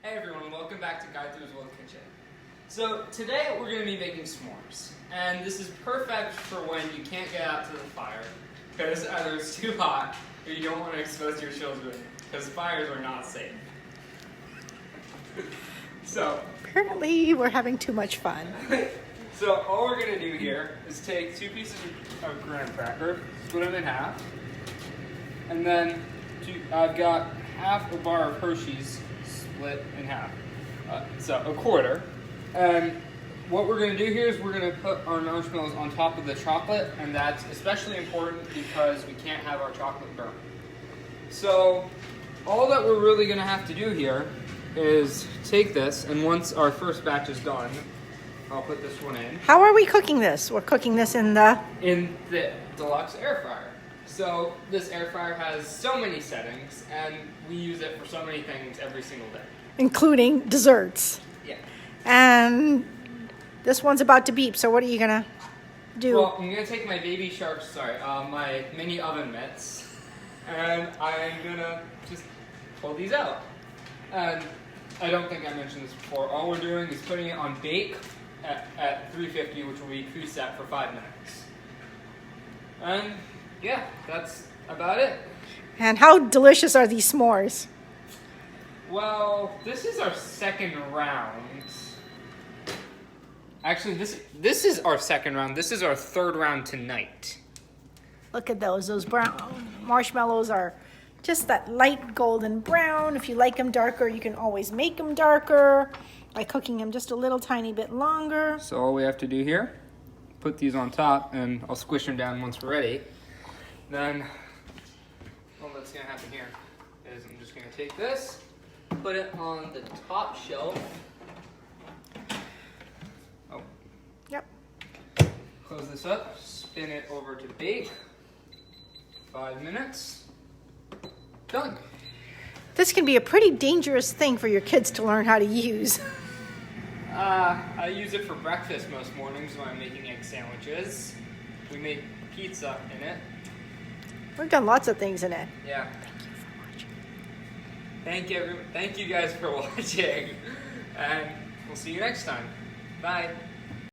Hey everyone, welcome back to Guide Through His World Kitchen. So today we're going to be making s'mores, and this is perfect for when you can't get out to the fire because either it's too hot or you don't want to expose your children because fires are not safe. So apparently we're having too much fun. So all we're going to do here is take 2 pieces of graham cracker, split them in half, and then I've got half a bar of Hershey's split in half, so a quarter. And what we're going to do here is we're going to put our marshmallows on top of the chocolate, and that's especially important because we can't have our chocolate burn. So all that we're really going to have to do here is take this, and once our first batch is done, I'll put this one in. How are we cooking this? We're cooking this in the deluxe air fryer. So this air fryer has so many settings, and we use it for so many things every single day. Including desserts. Yeah. And this one's about to beep, so what are you gonna do? Well, I'm gonna take my baby shark, my mini oven mitts, and I'm gonna just pull these out. And I don't think I mentioned this before. All we're doing is putting it on bake at 350, which will be preset for 5 minutes. And yeah, that's about it. And how delicious are these s'mores? Well, this is our second round. Actually, this is our second round. This is our third round tonight. Look at those. Those brown marshmallows are just that light golden brown. If you like them darker, you can always make them darker by cooking them just a little tiny bit longer. So all we have to do here, put these on top, and I'll squish them down once we're ready. Then, all that's going to happen here is I'm just going to take this, put it on the top shelf. Oh. Yep. Close this up, spin it over to bake. 5 minutes. Done. This can be a pretty dangerous thing for your kids to learn how to use. I use it for breakfast most mornings when I'm making egg sandwiches. We make pizza in it. We've done lots of things in it. Yeah. Thank you for watching. Thank you guys for watching, and we'll see you next time. Bye.